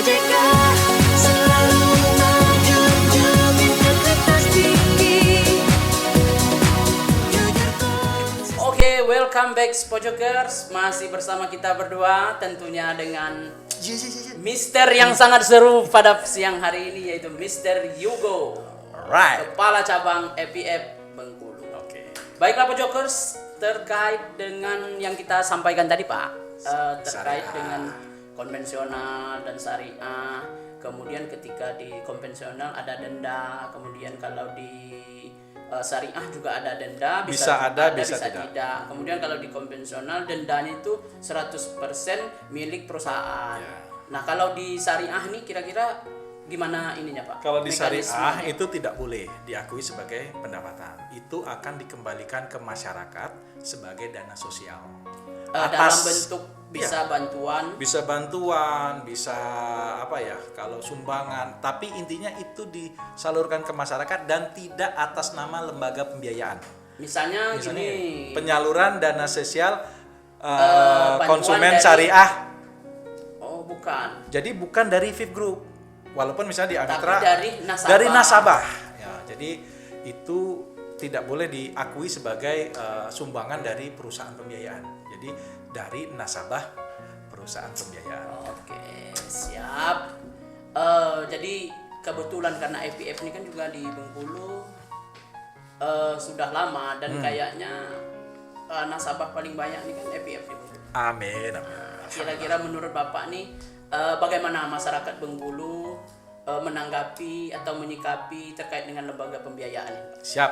OJK selalu menjunjung integritas tinggi. Jujur terus. Oke, welcome back Pojokers. Masih bersama kita berdua tentunya dengan Mister yang sangat seru pada siang hari ini, yaitu Mister Yugo, Right. Kepala Cabang EPF Bengkulu. Oke. Baiklah Pojokers, terkait dengan yang kita sampaikan tadi Pak, terkait Syariah. dengan konvensional dan syariah. Kemudian ketika di konvensional ada denda, kemudian kalau di syariah juga ada denda, Bisa ada, bisa tidak. Kemudian kalau di konvensional dendanya itu 100% milik perusahaan. Ya. Nah, kalau di syariah nih kira-kira gimana ininya Pak? Kalau di syariah Mekanismenya? itu tidak boleh diakui sebagai pendapatan. Itu akan dikembalikan ke masyarakat sebagai dana sosial. Dalam bentuk bisa bantuan. Bisa bantuan, bisa apa ya, kalau sumbangan, tapi intinya itu disalurkan ke masyarakat dan tidak atas nama lembaga pembiayaan. Misalnya Misalnya gini, penyaluran dana sosial bantuan konsumen dari- syariah. oh bukan, Jadi bukan dari VIP Group. Walaupun misalnya di tapi Amitra dari nasabah. dari nasabah. Ya, jadi itu tidak boleh diakui sebagai sumbangan dari perusahaan pembiayaan. Jadi dari nasabah perusahaan pembiayaan. Oke, siap. Jadi kebetulan karena EPF ini kan juga di Bengkulu sudah lama dan kayaknya nasabah paling banyak ini kan EPF di Bengkulu. Amin, amin. Kira-kira menurut Bapak nih bagaimana masyarakat Bengkulu menanggapi atau menyikapi terkait dengan lembaga pembiayaan ini, Pak? Siap.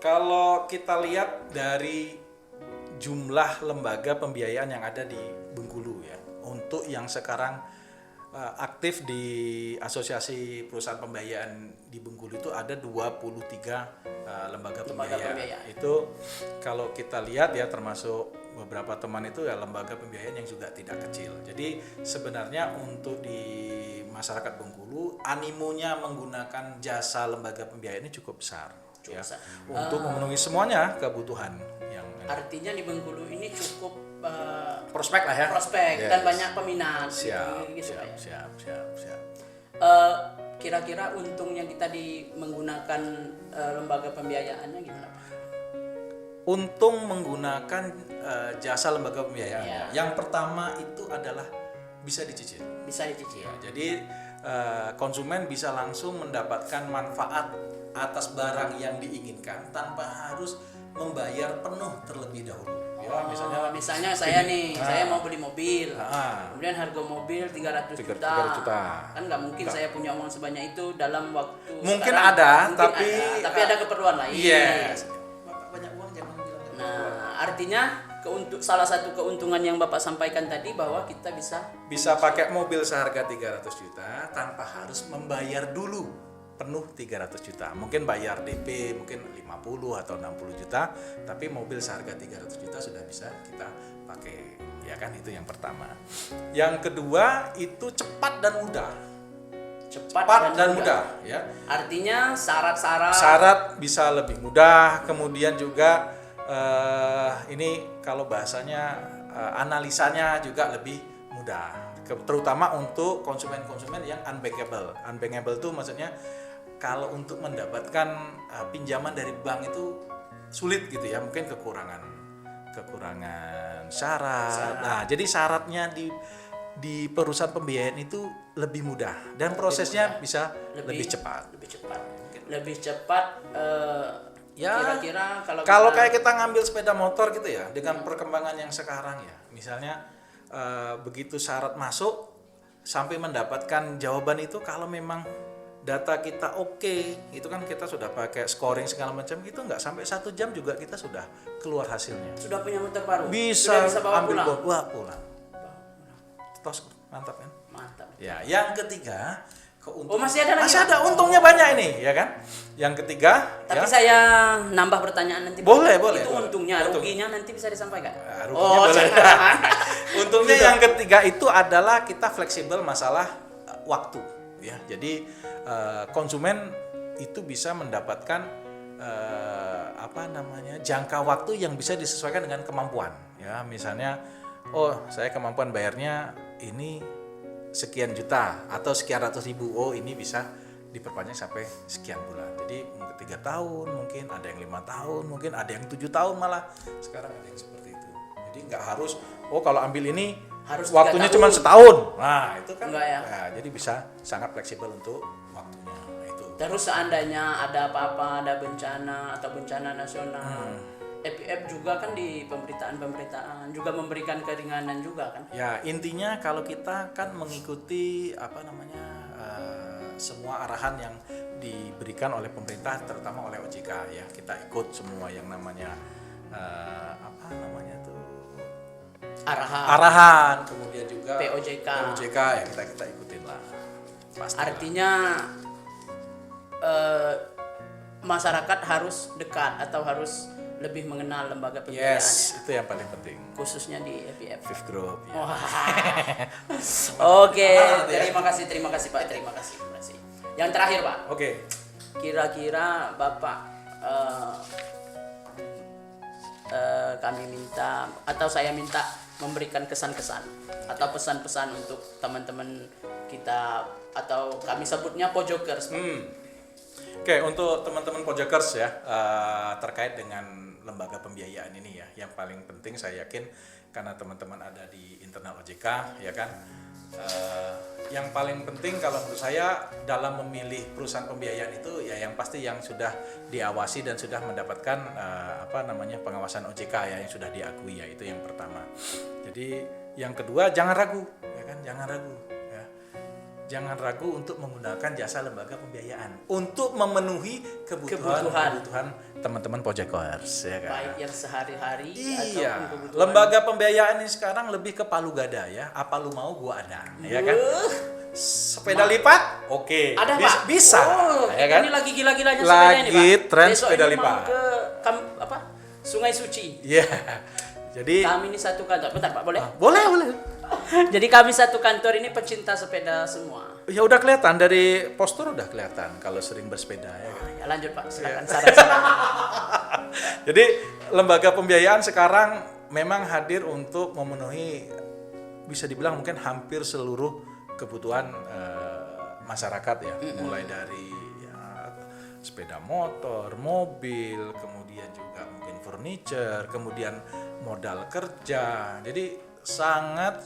Kalau kita lihat dari jumlah lembaga pembiayaan yang ada di Bengkulu ya, untuk yang sekarang aktif di Asosiasi Perusahaan Pembiayaan di Bengkulu itu ada 23 lembaga pembiayaan. Itu kalau kita lihat ya, termasuk beberapa teman itu ya lembaga pembiayaan yang juga tidak kecil. Jadi sebenarnya untuk di masyarakat Bengkulu animonya menggunakan jasa lembaga pembiayaan ini cukup besar. Cukup Ya, besar. untuk memenuhi semuanya kebutuhan yang Artinya di Bengkulu ini cukup prospek lah ya. prospek Yes. dan banyak peminat. Siap, gitu, siap, Pak, ya. siap. Kira-kira untungnya kita menggunakan lembaga pembiayaannya gimana Pak? Untung menggunakan jasa lembaga pembiayaan. Ya. Yang pertama itu adalah bisa dicicil. Bisa dicicil. Ya, jadi konsumen bisa langsung mendapatkan manfaat atas barang yang diinginkan tanpa harus membayar penuh terlebih dahulu. Ya, misalnya saya nih, saya mau beli mobil. Ah. Kemudian harga mobil 300 juta. 300 juta. Kan nggak mungkin saya punya uang sebanyak itu dalam waktu Mungkin sekarang. ada, Mungkin tapi- ada ada keperluan lain. Yes. Bapak banyak uang jangan bilang. Nah, artinya salah satu keuntungan yang Bapak sampaikan tadi bahwa kita Bisa pakai mobil seharga 300 juta tanpa harus membayar dulu penuh 300 juta. Mungkin bayar DP mungkin 50 atau 60 juta, tapi mobil seharga 300 juta sudah bisa kita pakai. Ya kan, itu yang pertama. Yang kedua itu cepat dan mudah. cepat Dan mudah ya. Artinya syarat-syarat Syarat bisa lebih mudah, kemudian juga ini kalau bahasanya analisanya juga lebih mudah, terutama untuk konsumen-konsumen yang unbankable. Unbankable itu maksudnya kalau untuk mendapatkan pinjaman dari bank itu sulit gitu ya, mungkin kekurangan syarat. Nah, jadi syaratnya di perusahaan pembiayaan itu lebih mudah dan prosesnya bisa lebih cepat. lebih cepat Ya, kira-kira kalau kayak kita ngambil sepeda motor gitu ya, dengan perkembangan yang sekarang ya, misalnya begitu syarat masuk sampai mendapatkan jawaban itu, kalau memang data kita oke, itu kan kita sudah pakai scoring segala macam, itu nggak sampai 1 jam juga kita sudah keluar hasilnya. sudah punya motor baru, Bisa, sudah bisa bawa ambil pulang. pulang. Tos, mantap kan? Mantap. Ya, yang ketiga keuntungan. masih ada lagi, Masih Pak? ada, untungnya banyak ini, ya kan? Yang ketiga, Tapi ya, saya nambah pertanyaan nanti. Boleh, Itu boleh. untungnya, Untung. ruginya nanti bisa disampaikan. Ruginya boleh. jangan. Untungnya yang ketiga itu adalah kita fleksibel masalah waktu, ya. Jadi konsumen itu bisa mendapatkan jangka waktu yang bisa disesuaikan dengan kemampuan, ya. Misalnya, oh saya kemampuan bayarnya ini sekian juta atau sekian ratus ribu. Oh, ini bisa diperpanjang sampai sekian bulan. Jadi 3 tahun, mungkin ada yang 5 tahun, mungkin ada yang 7 tahun malah. Sekarang ada yang seperti itu. Jadi nggak harus, oh kalau ambil ini Harus waktunya 3 cuma tahun. setahun. Nah itu kan. Enggak ya? Nah, jadi bisa sangat fleksibel untuk waktunya. Nah, itu. Terus seandainya ada apa-apa, ada bencana atau bencana nasional, EPF juga kan di pemberitaan juga memberikan keringanan juga kan. Ya intinya kalau kita kan mengikuti semua arahan yang diberikan oleh pemerintah, terutama oleh OJK ya, kita ikut semua yang namanya arahan, kemudian juga POJK ya kita ikutin lah. Pastilah. Artinya masyarakat harus dekat atau harus lebih mengenal lembaga pembiayaan Yes, ya, itu yang paling penting. khususnya di EPF. Fifth Group. Ya. Oke, terima kasih Pak, terima kasih. Yang terakhir Pak, Oke. kira-kira Bapak kami minta atau saya minta memberikan kesan-kesan atau pesan-pesan untuk teman-teman kita atau kami sebutnya Pojokers. Oke, untuk teman-teman Pojokers ya, terkait dengan lembaga pembiayaan ini ya, yang paling penting saya yakin karena teman-teman ada di internal OJK ya kan, yang paling penting kalau menurut saya dalam memilih perusahaan pembiayaan itu ya yang pasti yang sudah diawasi dan sudah mendapatkan pengawasan OJK ya, yang sudah diakui ya, itu yang pertama. Jadi yang kedua jangan ragu ya kan, jangan ragu untuk menggunakan jasa lembaga pembiayaan untuk memenuhi kebutuhan teman-teman Pojokers ya kan. Baik yang sehari-hari Iya, ataupun kebutuhan. lembaga pembiayaan ini sekarang lebih ke palu gada ya. Apa lu mau gua ada, ya kan? Sepeda lipat, oke. Ada Pak? Bisa, Oh, ya kita kan? ini lagi gila-gilanya sepeda ini Pak. Lagi tren Besok sepeda ini lipat. mau ke Sungai Suci. Iya. Jadi Kami ini satu kantor. Bentar Pak, boleh? boleh. Jadi kami satu kantor ini pecinta sepeda semua. Ya udah kelihatan dari postur, udah kelihatan kalau sering bersepeda ya kan. Ya, lanjut Pak, Iya. silakan saran-saran. Jadi lembaga pembiayaan sekarang memang hadir untuk memenuhi, bisa dibilang mungkin hampir seluruh kebutuhan masyarakat ya, mulai dari ya, sepeda motor, mobil, kemudian juga mungkin furniture, kemudian modal kerja. Jadi sangat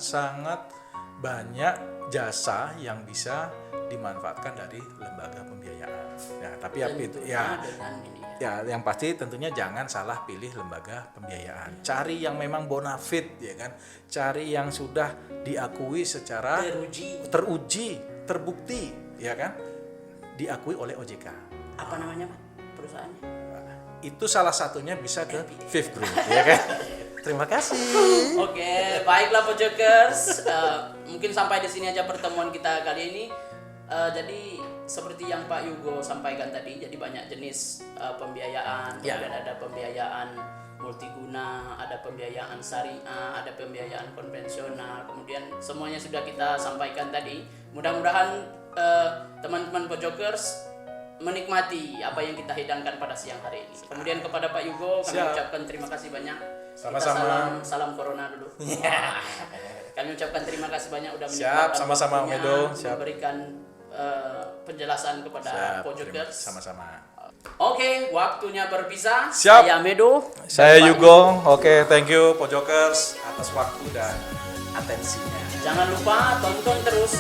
banyak jasa yang bisa dimanfaatkan dari lembaga pembiayaan. Ya, tapi itu ya. Dengan ini ya. Ya, yang pasti tentunya jangan salah pilih lembaga pembiayaan. Cari yang memang bonafit ya kan. Cari yang sudah diakui secara teruji, terbukti ya kan. Diakui oleh OJK. Apa namanya Pak perusahaannya? Itu salah satunya bisa ke Fifth Group ya kan. Terima kasih. Oke, baiklah Pojokers. Mungkin sampai di sini aja pertemuan kita kali ini. Jadi seperti yang Pak Yugo sampaikan tadi, jadi banyak jenis pembiayaan. Ya. Kemudian ada pembiayaan multiguna, ada pembiayaan syariah, ada pembiayaan konvensional. Kemudian semuanya sudah kita sampaikan tadi. Mudah-mudahan teman-teman Pojokers menikmati apa yang kita hidangkan pada siang hari ini. Kemudian kepada Pak Yugo kami Siap. ucapkan terima kasih banyak. Sama-sama. Kita salam corona dulu. Kami ucapkan terima kasih banyak udah Siap, menyempatkan sama-sama, waktunya Medo. Siap. memberikan penjelasan kepada Siap, Pojokers. sama-sama. Oke, waktunya berpisah. Siap. Saya Medo. Saya Dan Pak Yugo. Oke, thank you Pojokers atas waktu dan atensinya. Jangan lupa tonton terus